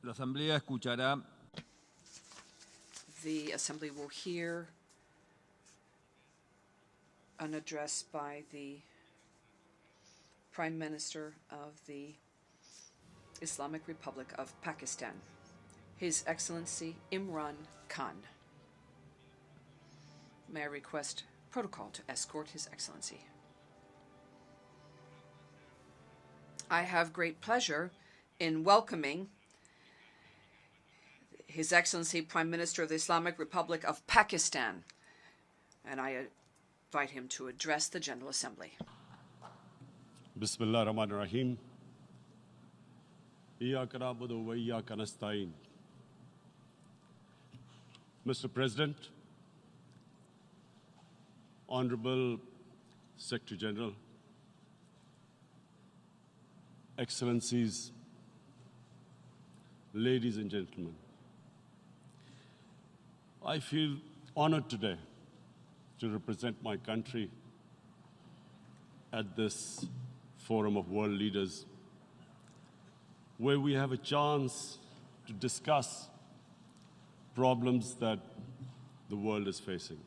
La Asamblea escuchará The Assembly will hear an address by the Prime Minister of the Islamic Republic of Pakistan, His Excellency Imran Khan. May I request protocol to escort His Excellency? I have great pleasure in welcoming His Excellency Prime Minister of the Islamic Republic of Pakistan, and I invite him to address the General Assembly. Bismillah ar-Rahman ar-Rahim. Iyyaka na'budu wa iyyaka nasta'in. Mr. President, Honorable Secretary General, Excellencies, ladies and gentlemen, I feel honored today to represent my country at this forum of world leaders, where we have a chance to discuss problems that the world is facing.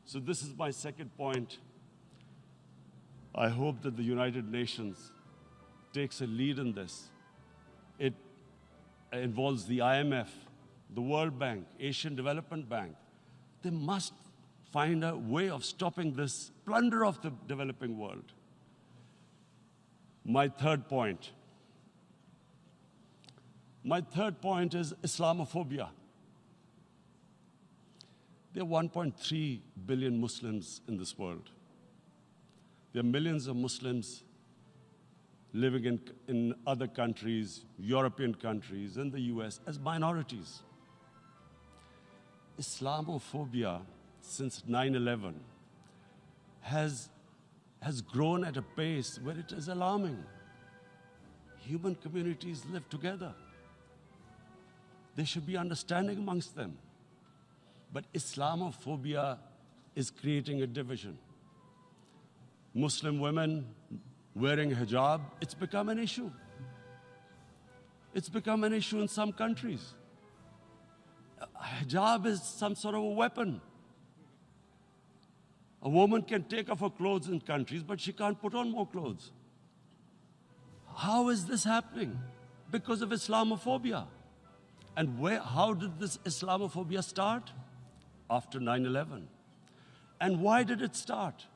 So this is my second point. I hope that the United Nations takes a lead in this. It involves the IMF, the World Bank, Asian Development Bank. They must find a way of stopping this plunder of the developing world. My third point is Islamophobia. There are 1.3 billion Muslims in this world. There are millions of Muslims living in other countries, European countries, and the US as minorities. Islamophobia, since 9/11, has grown at a pace where it is alarming. Human communities live together. There should be understanding amongst them. But Islamophobia is creating a division. Muslim women wearing hijab, it's become an issue. It's become an issue in some countries. Hijab is some sort of a weapon. A woman can take off her clothes in countries, but she can't put on more clothes. How is this happening? Because of Islamophobia. And how did this Islamophobia start? After 9/11. And why did it start?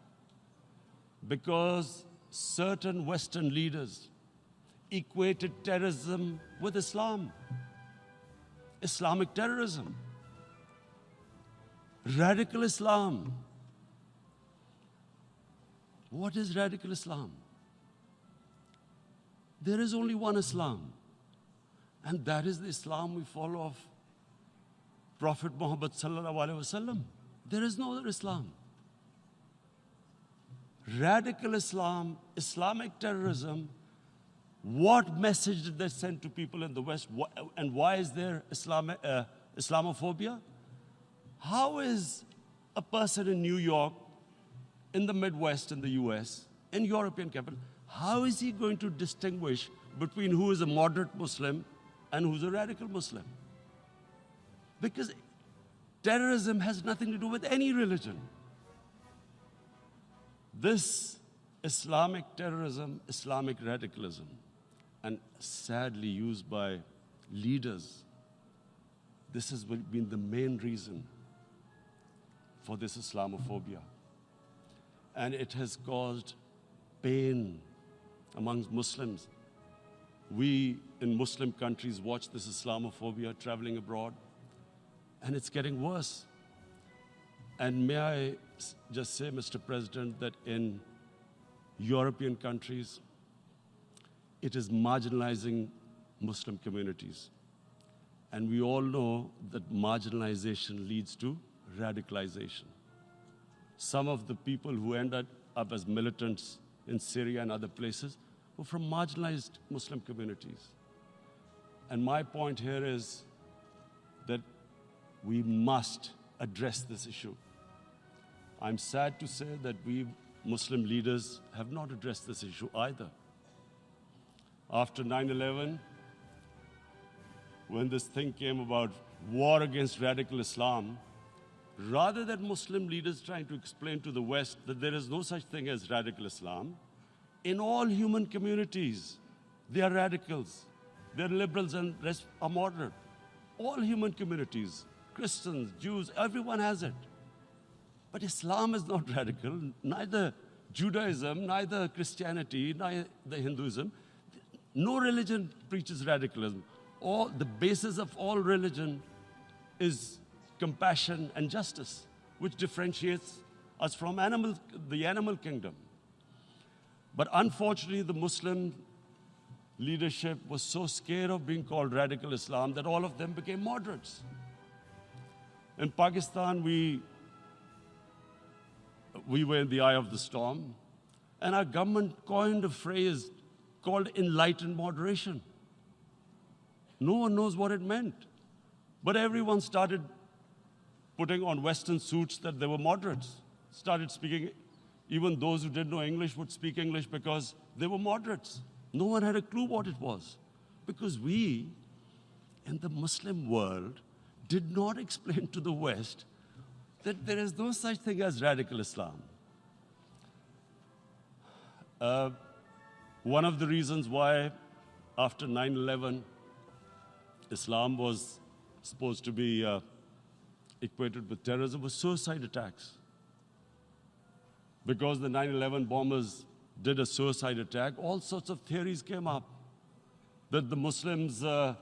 Because certain Western leaders equated terrorism with Islam. Islamic terrorism. Radical Islam. What is radical Islam? There is only one Islam, and that is the Islam we follow of Prophet Muhammad sallallahu alaihi wasallam. There is no other Islam. Radical Islam, Islamic terrorism, what message did they send to people in the West? And why is there Islamophobia? How is a person in New York, in the Midwest, in the US, in European capital, how is he going to distinguish between who is a moderate Muslim and who's a radical Muslim? Because terrorism has nothing to do with any religion. This Islamic terrorism, Islamic radicalism, and sadly used by leaders, this has been the main reason for this Islamophobia. And it has caused pain amongst Muslims. We in Muslim countries watch this Islamophobia traveling abroad, and it's getting worse. And may I just say, Mr. President, that in European countries, it is marginalizing Muslim communities. And we all know that marginalization leads to radicalization. Some of the people who ended up as militants in Syria and other places were from marginalized Muslim communities. And my point here is that we must address this issue. I'm sad to say that we Muslim leaders have not addressed this issue either. After 9/11, when this thing came about war against radical Islam, rather than Muslim leaders trying to explain to the West that there is no such thing as radical Islam, in all human communities, they are radicals. They're liberals and rest are moderate. All human communities, Christians, Jews, everyone has it. But Islam is not radical, neither Judaism, neither Christianity, neither Hinduism. No religion preaches radicalism. The basis of all religion is compassion and justice, which differentiates us from the animal kingdom. But unfortunately, the Muslim leadership was so scared of being called radical Islam that all of them became moderates. In Pakistan, we were in the eye of the storm, and our government coined a phrase called enlightened moderation. No one knows what it meant. But everyone started putting on Western suits that they were moderates, started speaking. Even those who didn't know English would speak English because they were moderates. No one had a clue what it was. Because we, in the Muslim world, did not explain to the West that there is no such thing as radical Islam. One of the reasons why, after 9/11, Islam was supposed to be equated with terrorism was suicide attacks. Because the 9/11 bombers did a suicide attack, all sorts of theories came up that the Muslims are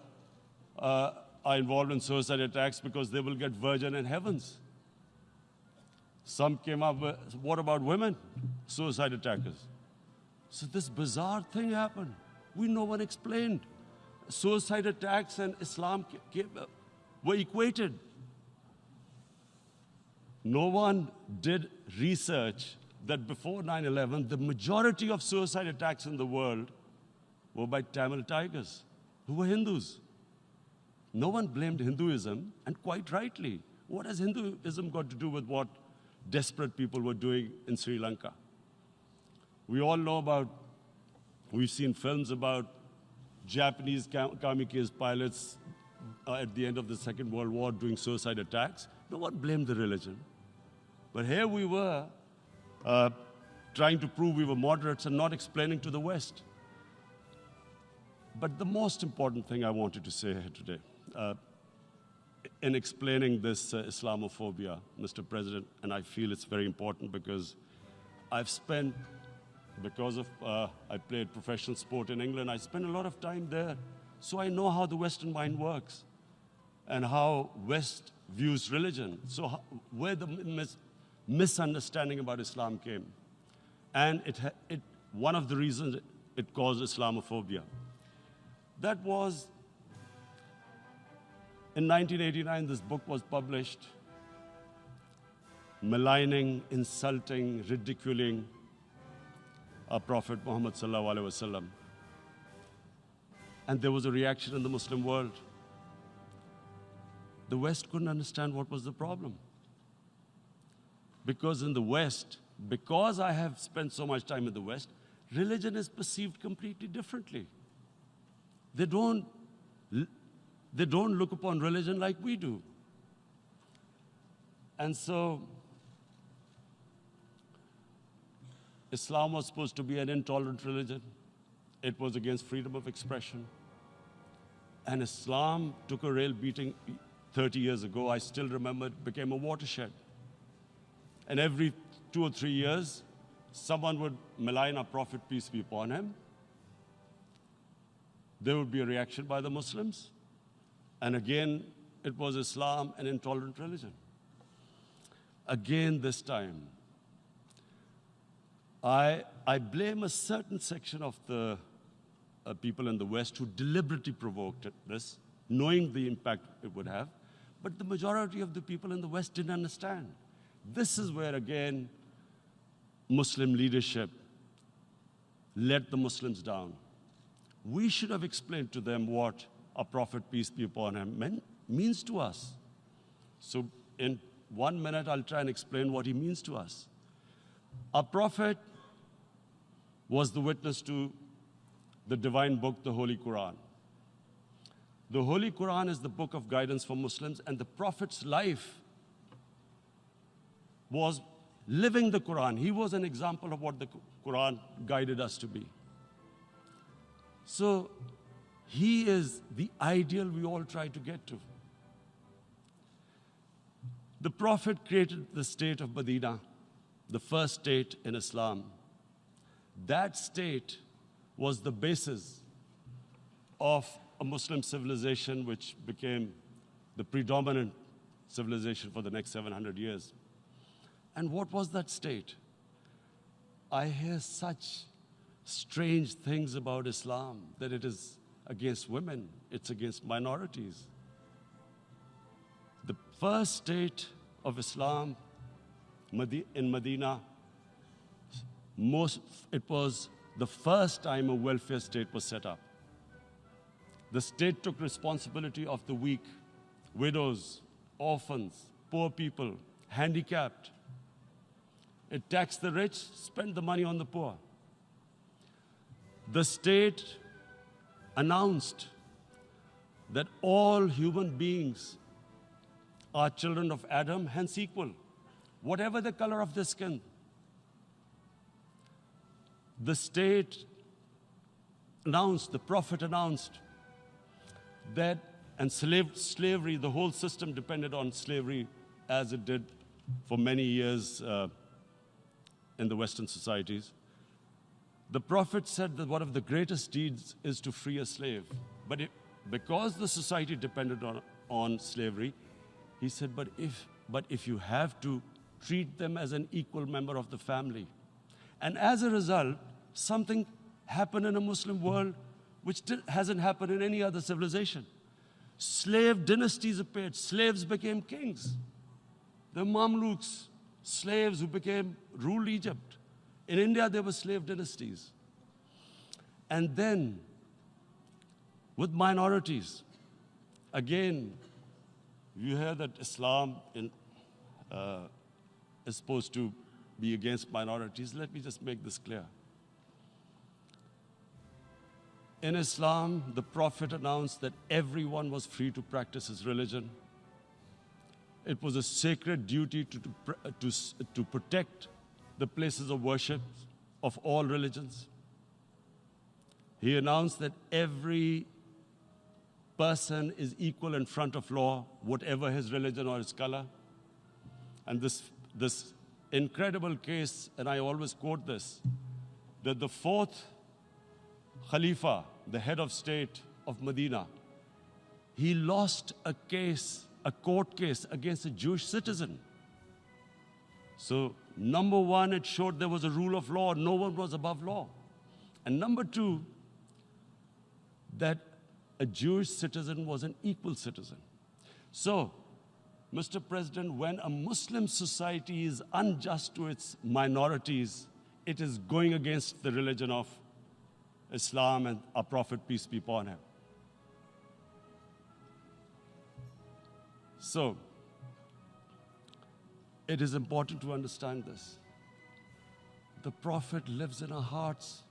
involved in suicide attacks because they will get virgin in heavens. Some came up with, what about women, suicide attackers? So this bizarre thing happened. No one explained. Suicide attacks and Islam were equated. No one did research that before 9/11, the majority of suicide attacks in the world were by Tamil tigers, who were Hindus. No one blamed Hinduism, and quite rightly. What has Hinduism got to do with what desperate people were doing in Sri Lanka? We all know we've seen films about Japanese kamikaze pilots at the end of the Second World War doing suicide attacks. No one blamed the religion. But here we were trying to prove we were moderates and not explaining to the West. But the most important thing I wanted to say here today, in explaining this Islamophobia, Mr. President, and I feel it's very important because I played professional sport in England, I spent a lot of time there, so I know how the Western mind works and how West views religion. So where the misunderstanding about Islam came. And one of the reasons it caused Islamophobia. That was, in 1989, this book was published, maligning, insulting, ridiculing our Prophet Muhammad sallallahu alaihi wasallam. And there was a reaction in the Muslim world. The West couldn't understand what was the problem. Because in the West, because I have spent so much time in the West, religion is perceived completely differently. They don't look upon religion like we do. And so, Islam was supposed to be an intolerant religion. It was against freedom of expression. And Islam took a real beating 30 years ago. I still remember it became a watershed. And every 2 or 3 years, someone would malign our Prophet, peace be upon him. There would be a reaction by the Muslims. And again, it was Islam, an intolerant religion. Again, this time, I blame a certain section of the people in the West who deliberately provoked this, knowing the impact it would have. But the majority of the people in the West didn't understand. This is where, again, Muslim leadership let the Muslims down. We should have explained to them what our Prophet, peace be upon him, means to us. So in 1 minute, I'll try and explain what he means to us. Our Prophet was the witness to the divine book, the Holy Quran. The Holy Quran is the book of guidance for Muslims, and the Prophet's life was living the Quran. He was an example of what the Quran guided us to be. So he is the ideal we all try to get to. The Prophet created the state of Medina, the first state in Islam. That state was the basis of a Muslim civilization which became the predominant civilization for the next 700 years. And what was that state? I hear such strange things about Islam, that it is against women, it's against minorities. The first state of Islam in Medina, it was the first time a welfare state was set up. The state took responsibility of the weak, widows, orphans, poor people, handicapped. It taxed the rich, spent the money on the poor. The state announced that all human beings are children of Adam, hence equal, whatever the color of their skin. The state announced, the Prophet announced that, and slavery, the whole system depended on slavery as it did for many years in the Western societies. The Prophet said that one of the greatest deeds is to free a slave. But because the society depended on slavery, he said, but if you have to, treat them as an equal member of the family. And as a result, something happened in a Muslim world which hasn't happened in any other civilization. Slave dynasties appeared. Slaves became kings. The Mamluks, slaves who ruled Egypt. In India, there were slave dynasties. And then, with minorities, again, you hear that Islam is supposed to be against minorities. Let me just make this clear. In Islam, the Prophet announced that everyone was free to practice his religion. It was a sacred duty to protect the places of worship of all religions. He announced that every person is equal in front of law, whatever his religion or his color. And this incredible case, and I always quote this, that the fourth Khalifa, the head of state of Medina, he lost a court case against a Jewish citizen. So, number one, it showed there was a rule of law, no one was above law. And number two, that a Jewish citizen was an equal citizen. So, Mr. President, when a Muslim society is unjust to its minorities, it is going against the religion of Islam and our Prophet, peace be upon him. So, it is important to understand this. The Prophet lives in our hearts.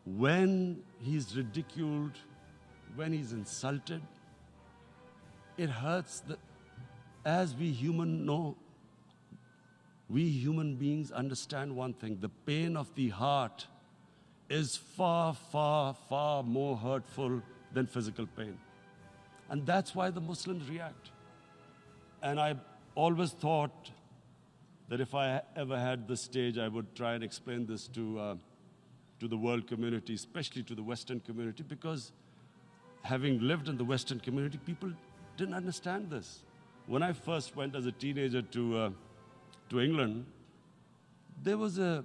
When he's ridiculed, when he's insulted, it hurts. As we human beings understand one thing: the pain of the heart is far, far, far more hurtful than physical pain. And that's why the Muslims react. And I always thought that if I ever had the stage, I would try and explain this to the world community, especially to the Western community, because having lived in the Western community, people didn't understand this. When I first went as a teenager to England, there was a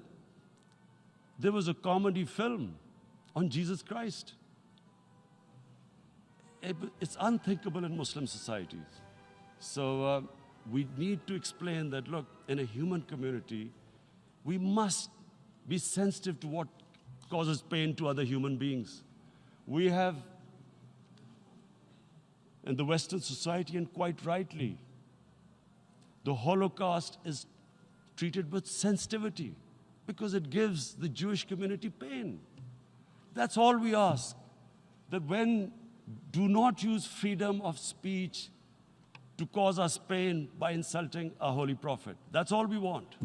comedy film on Jesus Christ. It's unthinkable in Muslim societies. So we need to explain that, look, in a human community, we must be sensitive to what causes pain to other human beings. We have, in the Western society, and quite rightly, the Holocaust is treated with sensitivity because it gives the Jewish community pain. That's all we ask, that when Do not use freedom of speech to cause us pain by insulting a holy prophet. That's all we want.